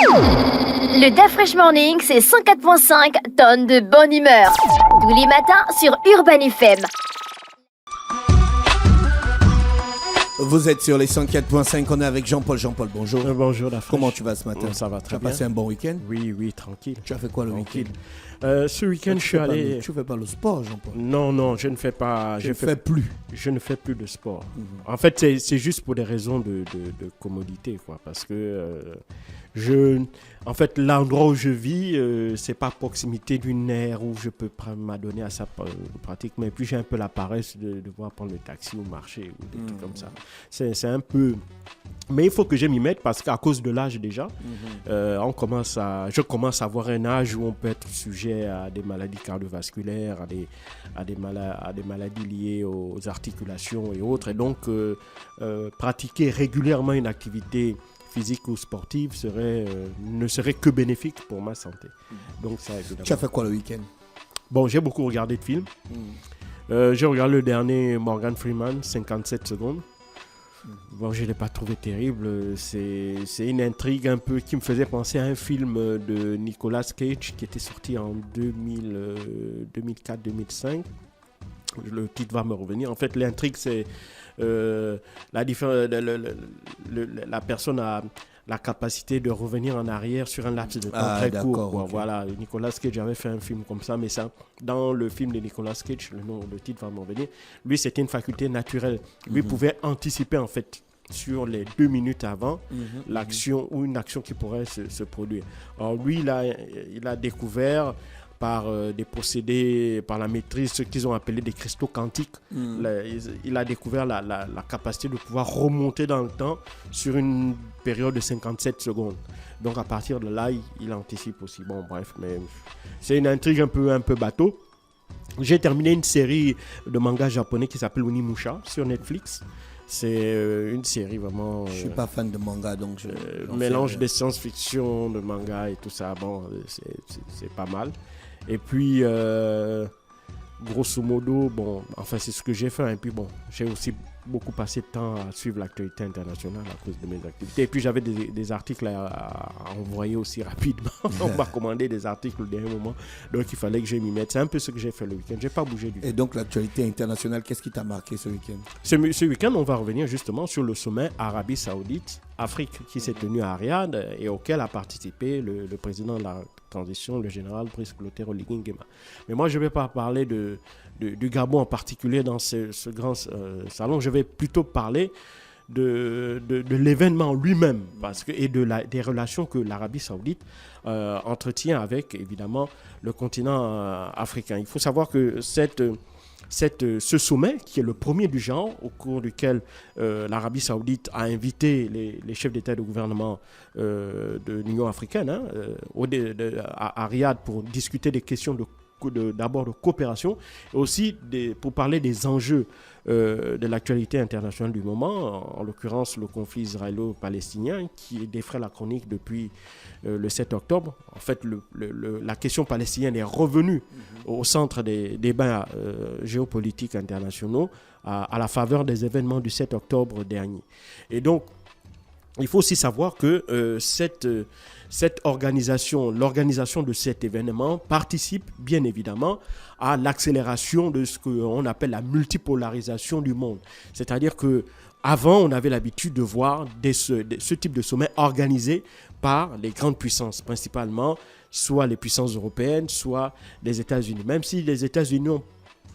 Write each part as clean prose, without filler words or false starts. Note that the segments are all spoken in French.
Le DAF Fresh Morning, c'est 104.5 tonnes de bonne humeur. Tous les matins sur Urban FM. Vous êtes sur les 104.5, on est avec Jean-Paul. Jean-Paul, bonjour. Bonjour, la Comment tu vas ce matin? Ça va Tu très as bien. passé un bon week-end? Oui, tranquille. Tu as fait quoi le week-end? Ce week-end, je suis allé... Tu fais pas le sport, Jean-Paul? Non, je ne fais pas... Je ne fais plus. Je ne fais plus de sport. En fait, c'est juste pour des raisons de commodité, quoi. Parce que en fait, l'endroit où je vis, c'est pas à proximité d'une aire où je peux m'adonner à sa pratique. Mais puis, j'ai un peu la paresse de devoir prendre le taxi ou marcher ou des trucs comme ça. C'est un peu... Mais il faut que je m'y mette parce qu'à cause de l'âge déjà, je commence à avoir un âge où on peut être sujet à des maladies cardiovasculaires, à des maladies liées aux articulations et autres. Et donc, pratiquer régulièrement une activité physique ou sportive ne serait que bénéfique pour ma santé. Donc, ça, évidemment. Tu as fait quoi le week-end? Bon, j'ai beaucoup regardé de films. J'ai regardé le dernier Morgan Freeman, 57 secondes. Bon, je ne l'ai pas trouvé terrible. C'est une intrigue un peu qui me faisait penser à un film de Nicolas Cage qui était sorti en 2004-2005. Le titre va me revenir. En fait, l'intrigue, c'est la personne a la capacité de revenir en arrière sur un laps de temps très court. Okay. Voilà, Nicolas Cage avait fait un film comme ça, mais ça, dans le film de Nicolas Cage, le titre va me revenir, lui, c'était une faculté naturelle. Lui pouvait anticiper, en fait, sur les 2 minutes avant l'action ou une action qui pourrait se produire. Alors lui, il a découvert par des procédés, par la maîtrise, ce qu'ils ont appelé des cristaux quantiques. Il a découvert la capacité de pouvoir remonter dans le temps sur une période de 57 secondes. Donc à partir de là, il anticipe aussi. Bon, bref, mais c'est une intrigue un peu bateau. J'ai terminé une série de mangas japonais qui s'appelle Onimusha sur Netflix. C'est une série vraiment... Je ne suis pas fan de manga, donc mélange de science-fiction, de manga et tout ça. Bon, c'est pas mal. Et puis, grosso modo, bon, enfin, c'est ce que j'ai fait. Et puis, bon, j'ai aussi beaucoup passé de temps à suivre l'actualité internationale à cause de mes activités. Et puis, j'avais des articles à envoyer aussi rapidement. On m'a commandé des articles au dernier moment. Donc, il fallait que je m'y mette. C'est un peu ce que j'ai fait le week-end. Je n'ai pas bougé du tout. Et donc, l'actualité internationale, qu'est-ce qui t'a marqué ce week-end? Ce week-end, on va revenir justement sur le sommet Arabie Saoudite-Afrique qui s'est tenu à Riyad et auquel a participé le président de la transition, le général Brice Clotaire Oligui Nguema. Mais moi, je ne vais pas parler du Gabon en particulier dans ce grand salon. Je vais plutôt parler de l'événement lui-même et des relations que l'Arabie Saoudite entretient avec, évidemment, le continent africain. Il faut savoir que ce sommet, qui est le premier du genre, au cours duquel l'Arabie Saoudite a invité les chefs d'État et de gouvernement de l'Union africaine à Riyad pour discuter des questions d'abord de coopération et aussi pour parler des enjeux de l'actualité internationale du moment, en l'occurrence le conflit israélo-palestinien qui défraie la chronique depuis le 7 octobre. En fait, la question palestinienne est revenue au centre des débats géopolitiques internationaux à la faveur des événements du 7 octobre dernier. Et donc, il faut aussi savoir que l'organisation de cet événement participe bien évidemment à l'accélération de ce qu'on appelle la multipolarisation du monde. C'est-à-dire qu'avant, on avait l'habitude de voir ce type de sommet organisé par les grandes puissances, principalement soit les puissances européennes, soit les États-Unis. Même si les États-Unis ont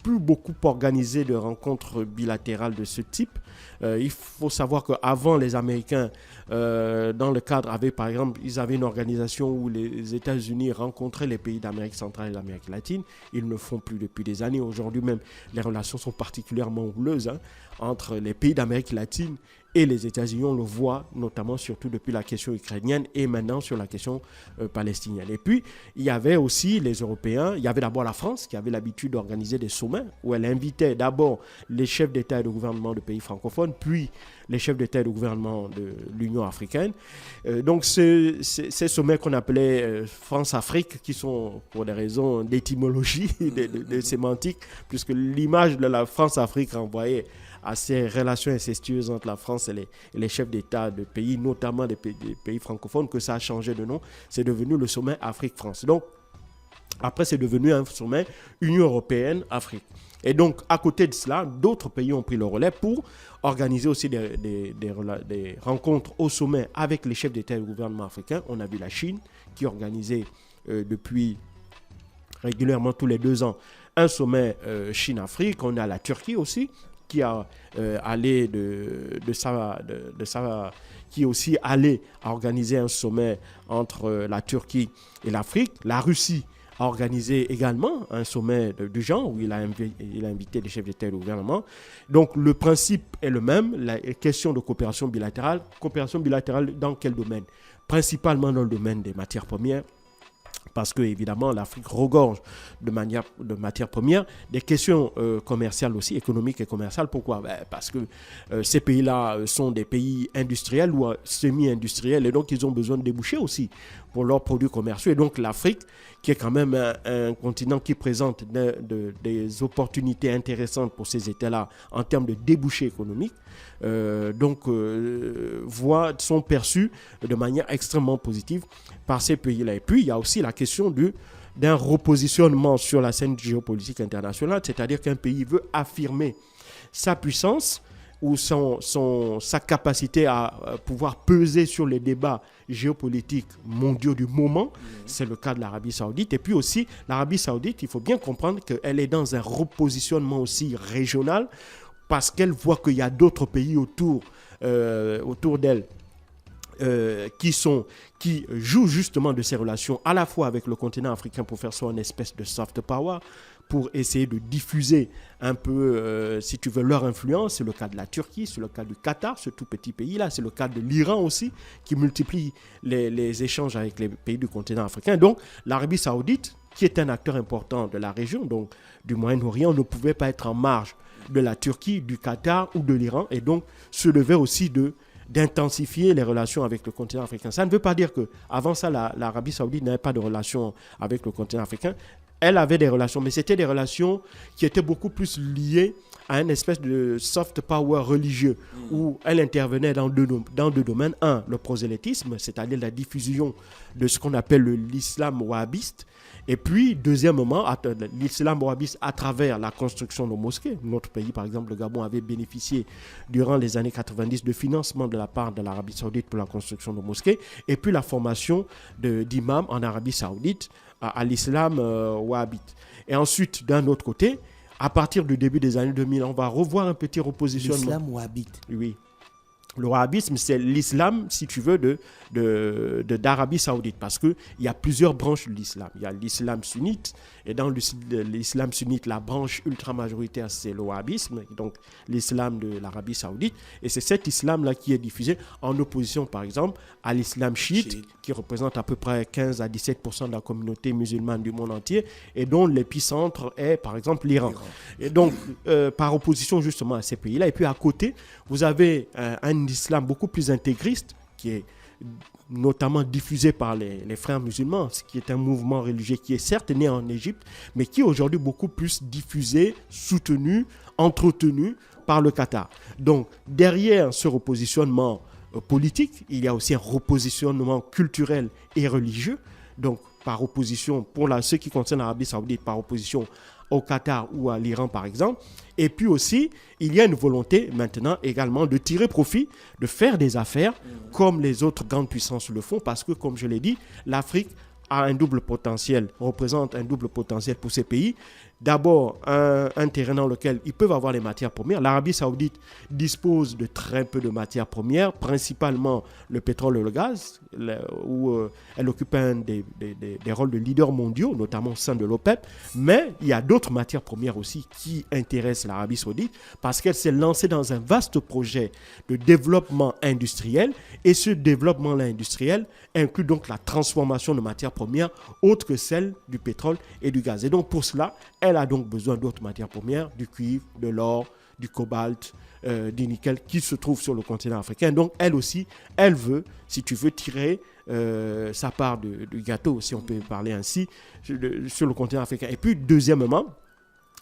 plus beaucoup organisé de rencontres bilatérales de ce type. Il faut savoir qu'avant, les Américains, dans le cadre, par exemple, ils avaient une organisation où les États-Unis rencontraient les pays d'Amérique centrale et d'Amérique latine. Ils ne le font plus depuis des années. Aujourd'hui même, les relations sont particulièrement houleuses entre les pays d'Amérique latine et les États-Unis. On le voit notamment, surtout depuis la question ukrainienne et maintenant sur la question palestinienne. Et puis, il y avait aussi les Européens. Il y avait d'abord la France qui avait l'habitude d'organiser des sommets où elle invitait d'abord les chefs d'État et de gouvernement de pays francophones, puis les chefs d'État et de gouvernement de l'Union africaine. Donc, ces sommets qu'on appelait France-Afrique, qui sont pour des raisons d'étymologie, de sémantique, puisque l'image de la France-Afrique renvoyait à ces relations incestueuses entre la France et les chefs d'État de pays, notamment des pays francophones, que ça a changé de nom. C'est devenu le sommet Afrique-France. Donc, après, c'est devenu un sommet Union européenne-Afrique. Et donc, à côté de cela, d'autres pays ont pris le relais pour organiser aussi des rencontres au sommet avec les chefs d'État et de gouvernement africains. On a vu la Chine qui organisait depuis régulièrement tous les 2 ans un sommet Chine-Afrique. On a la Turquie aussi qui a qui est aussi allé à organiser un sommet entre la Turquie et l'Afrique. La Russie a organisé également un sommet du genre où il a invité les chefs d'État et de gouvernement. Donc le principe est le même, la question de coopération bilatérale. Coopération bilatérale dans quel domaine? Principalement dans le domaine des matières premières, parce que évidemment l'Afrique regorge de matières premières, des questions commerciales aussi, économiques et commerciales. Pourquoi? Parce que ces pays-là sont des pays industriels ou semi-industriels, et donc ils ont besoin de débouchés aussi pour leurs produits commerciaux. Et donc l'Afrique, qui est quand même un continent qui présente des opportunités intéressantes pour ces États-là en termes de débouchés économiques, sont perçus de manière extrêmement positive par ces pays-là. Et puis, il y a aussi la question d'un repositionnement sur la scène géopolitique internationale, c'est-à-dire qu'un pays veut affirmer sa puissance ou sa capacité à pouvoir peser sur les débats géopolitiques mondiaux du moment. C'est le cas de l'Arabie Saoudite. Et puis aussi, l'Arabie Saoudite, il faut bien comprendre qu'elle est dans un repositionnement aussi régional, parce qu'elle voit qu'il y a d'autres pays autour d'elle qui jouent justement de ces relations à la fois avec le continent africain pour faire soit une espèce de soft power, pour essayer de diffuser un peu, si tu veux, leur influence. C'est le cas de la Turquie, c'est le cas du Qatar, ce tout petit pays-là, c'est le cas de l'Iran aussi, qui multiplie les échanges avec les pays du continent africain. Donc, l'Arabie Saoudite, qui est un acteur important de la région, donc du Moyen-Orient, ne pouvait pas être en marge de la Turquie, du Qatar ou de l'Iran, et donc se devait aussi d'intensifier les relations avec le continent africain. Ça ne veut pas dire qu'avant ça, l'Arabie Saoudite n'avait pas de relations avec le continent africain. Elle avait des relations, mais c'était des relations qui étaient beaucoup plus liées à une espèce de soft power religieux, où elle intervenait dans deux domaines. Un, le prosélytisme, c'est-à-dire la diffusion de ce qu'on appelle l'islam wahhabiste. Et puis, deuxièmement, l'islam wahhabiste à travers la construction de mosquées. Notre pays, par exemple, le Gabon, avait bénéficié durant les années 90 de financement de la part de l'Arabie Saoudite pour la construction de mosquées. Et puis, la formation d'imams en Arabie Saoudite à l'islam wahhabite. Et ensuite, d'un autre côté, à partir du début des années 2000, on va revoir un petit repositionnement. L'islam wahhabite. Oui. Le wahhabisme, c'est l'islam, si tu veux, d'Arabie Saoudite, parce qu'il y a plusieurs branches de l'islam. Il y a l'islam sunnite, et dans l'islam sunnite, la branche ultra-majoritaire, c'est le wahhabisme, donc l'islam de l'Arabie Saoudite. Et c'est cet islam-là qui est diffusé en opposition, par exemple, à l'islam chiite, qui représente à peu près 15 à 17% de la communauté musulmane du monde entier, et dont l'épicentre est, par exemple, l'Iran. Et donc, par opposition justement à ces pays-là. Et puis à côté, vous avez un islam beaucoup plus intégriste, qui est notamment diffusé par les frères musulmans, ce qui est un mouvement religieux qui est certes né en Égypte, mais qui est aujourd'hui beaucoup plus diffusé, soutenu, entretenu par le Qatar. Donc, derrière ce repositionnement politique, il y a aussi un repositionnement culturel et religieux. Donc, par opposition, pour ce qui concerne l'Arabie Saoudite, par opposition au Qatar ou à l'Iran, par exemple. Et puis aussi, il y a une volonté maintenant également de tirer profit, de faire des affaires comme les autres grandes puissances le font, parce que, comme je l'ai dit, l'Afrique a un double potentiel, représente un double potentiel pour ces pays. D'abord, un terrain dans lequel ils peuvent avoir les matières premières. L'Arabie Saoudite dispose de très peu de matières premières, principalement le pétrole et le gaz, où elle occupe un des rôles de leaders mondiaux, notamment au sein de l'OPEP. Mais il y a d'autres matières premières aussi qui intéressent l'Arabie Saoudite, parce qu'elle s'est lancée dans un vaste projet de développement industriel. Et ce développement industriel inclut donc la transformation de matières premières autres que celles du pétrole et du gaz. Et donc pour cela, elle a donc besoin d'autres matières premières, du cuivre, de l'or, du cobalt, du nickel, qui se trouvent sur le continent africain. Donc elle aussi, elle veut, si tu veux, tirer sa part du gâteau, si on peut parler ainsi, sur le continent africain. Et puis deuxièmement,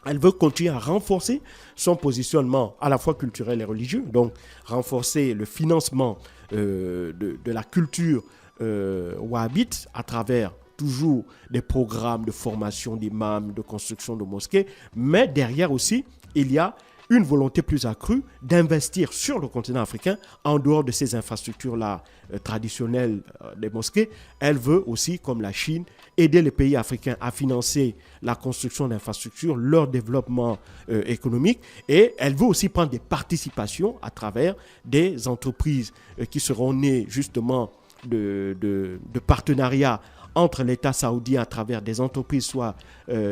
Elle veut continuer à renforcer son positionnement à la fois culturel et religieux, donc renforcer le financement de la culture wahhabite à travers toujours des programmes de formation d'imams, de construction de mosquées, mais derrière aussi, il y a une volonté plus accrue d'investir sur le continent africain en dehors de ces infrastructures-là traditionnelles des mosquées. Elle veut aussi, comme la Chine, aider les pays africains à financer la construction d'infrastructures, leur développement économique, et elle veut aussi prendre des participations à travers des entreprises qui seront nées justement de partenariats entre l'État saoudien à travers des entreprises soit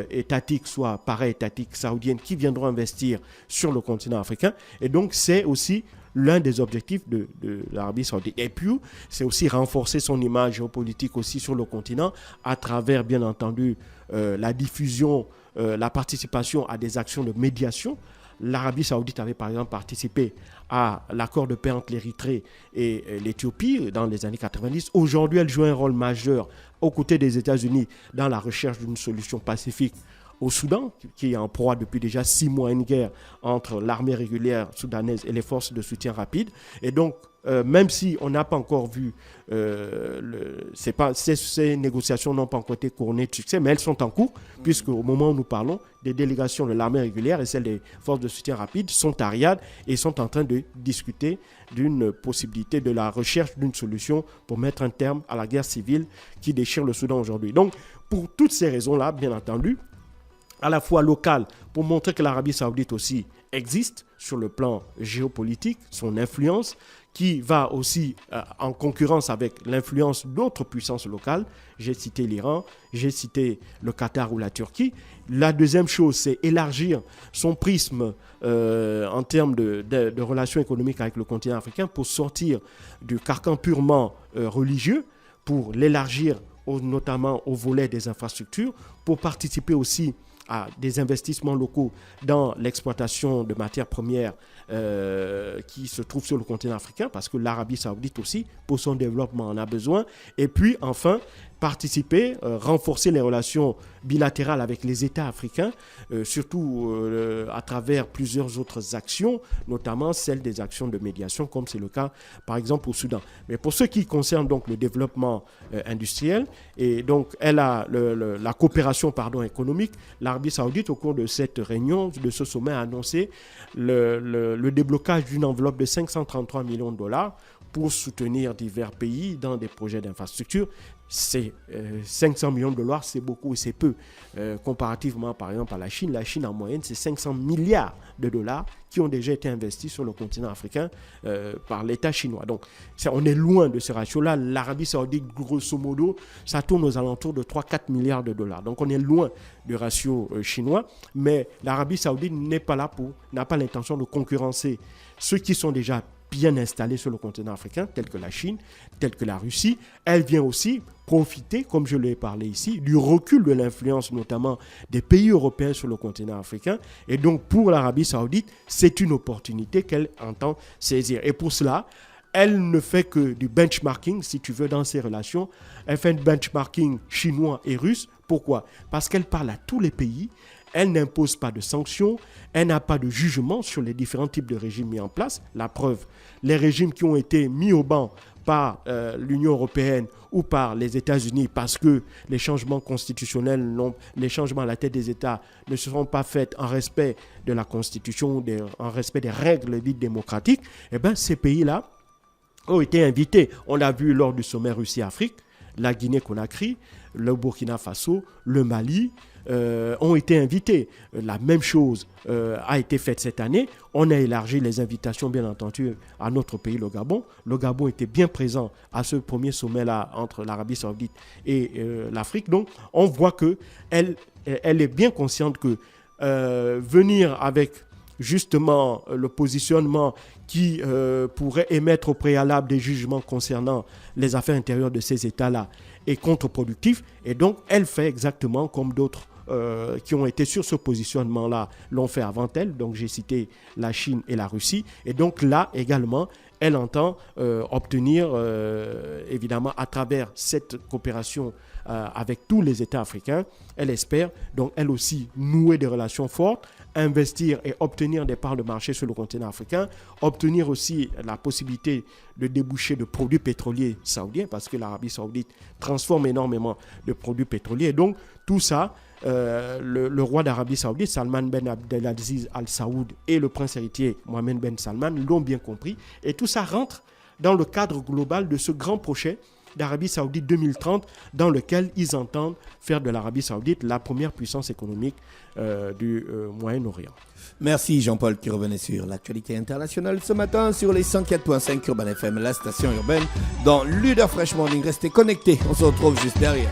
étatiques, soit para-étatiques saoudiennes qui viendront investir sur le continent africain. Et donc, c'est aussi l'un des objectifs de l'Arabie saoudite. Et puis, c'est aussi renforcer son image géopolitique aussi sur le continent à travers, bien entendu, la diffusion, la participation à des actions de médiation. L'Arabie saoudite avait par exemple participé à l'accord de paix entre l'Érythrée et l'Éthiopie dans les années 90. Aujourd'hui, elle joue un rôle majeur aux côtés des États-Unis dans la recherche d'une solution pacifique au Soudan, qui est en proie depuis déjà 6 mois à une guerre entre l'armée régulière soudanaise et les forces de soutien rapide. Et donc, même si on n'a pas encore vu, ces négociations n'ont pas encore été couronnées de succès, mais elles sont en cours, puisque au moment où nous parlons, des délégations de l'armée régulière et celles des forces de soutien rapide sont à Riyad et sont en train de discuter d'une possibilité de la recherche d'une solution pour mettre un terme à la guerre civile qui déchire le Soudan aujourd'hui. Donc, pour toutes ces raisons-là, bien entendu, à la fois locale, pour montrer que l'Arabie saoudite aussi existe sur le plan géopolitique, son influence, qui va aussi en concurrence avec l'influence d'autres puissances locales. J'ai cité l'Iran, j'ai cité le Qatar ou la Turquie. La deuxième chose, c'est élargir son prisme en termes de relations économiques avec le continent africain pour sortir du carcan purement religieux, pour l'élargir notamment au volet des infrastructures, pour participer aussi à des investissements locaux dans l'exploitation de matières premières qui se trouvent sur le continent africain, parce que l'Arabie saoudite aussi, pour son développement, en a besoin. Et puis, enfin, participer, renforcer les relations bilatérales avec les États africains, surtout à travers plusieurs autres actions, notamment celles des actions de médiation, comme c'est le cas, par exemple, au Soudan. Mais pour ce qui concerne donc le développement industriel, et donc elle a la coopération économique, l'Arabie saoudite, au cours de cette réunion, de ce sommet, a annoncé le déblocage d'une enveloppe de 533 millions de dollars pour soutenir divers pays dans des projets d'infrastructure. C'est 500 millions de dollars, c'est beaucoup et c'est peu. Comparativement, par exemple, à la Chine. La Chine, en moyenne, c'est 500 milliards de dollars qui ont déjà été investis sur le continent africain par l'État chinois. Donc, on est loin de ce ratio-là. L'Arabie saoudite, grosso modo, ça tourne aux alentours de 3-4 milliards de dollars. Donc, on est loin du ratio chinois. Mais l'Arabie saoudite n'a pas l'intention de concurrencer ceux qui sont déjà bien installés sur le continent africain, tels que la Chine, tels que la Russie. Elle vient aussi profiter, comme je l'ai parlé ici, du recul de l'influence notamment des pays européens sur le continent africain. Et donc, pour l'Arabie saoudite, c'est une opportunité qu'elle entend saisir. Et pour cela, elle ne fait que du benchmarking, si tu veux, dans ses relations. Elle fait un benchmarking chinois et russe. Pourquoi ? Parce qu'elle parle à tous les pays. Elle n'impose pas de sanctions, elle n'a pas de jugement sur les différents types de régimes mis en place. La preuve, les régimes qui ont été mis au banc par l'Union européenne ou par les États-Unis parce que les changements constitutionnels, les changements à la tête des États ne seront pas faits en respect de la Constitution, en respect des règles dites démocratiques, eh bien ces pays-là ont été invités. On l'a vu lors du sommet Russie-Afrique, la Guinée-Conakry, le Burkina Faso, le Mali, ont été invités. La même chose a été faite cette année. On a élargi les invitations, bien entendu, à notre pays, le Gabon. Le Gabon était bien présent à ce premier sommet-là entre l'Arabie saoudite et l'Afrique. Donc, on voit qu'elle est bien consciente que venir avec justement le positionnement qui pourrait émettre au préalable des jugements concernant les affaires intérieures de ces États-là est contre-productif. Et donc, elle fait exactement comme d'autres qui ont été sur ce positionnement-là l'ont fait avant elle. Donc, j'ai cité la Chine et la Russie. Et donc, là, également, elle entend obtenir, évidemment, à travers cette coopération avec tous les États africains, elle espère donc elle aussi nouer des relations fortes, investir et obtenir des parts de marché sur le continent africain, obtenir aussi la possibilité de déboucher de produits pétroliers saoudiens, parce que l'Arabie saoudite transforme énormément de produits pétroliers. Et donc, tout ça, le roi d'Arabie saoudite, Salman Ben Abdelaziz Al Saoud, et le prince héritier Mohamed Ben Salman l'ont bien compris. Et tout ça rentre dans le cadre global de ce grand projet d'Arabie saoudite 2030, dans lequel ils entendent faire de l'Arabie saoudite la première puissance économique du Moyen-Orient. Merci Jean-Paul qui revenait sur l'actualité internationale ce matin sur les 104.5 Urban FM, la station urbaine, dans Luda Fresh Morning. Restez connectés, on se retrouve juste derrière.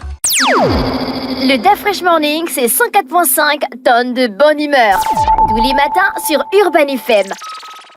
Le Da Fresh Morning, c'est 104.5 tonnes de bonne humeur. Tous les matins sur Urban FM.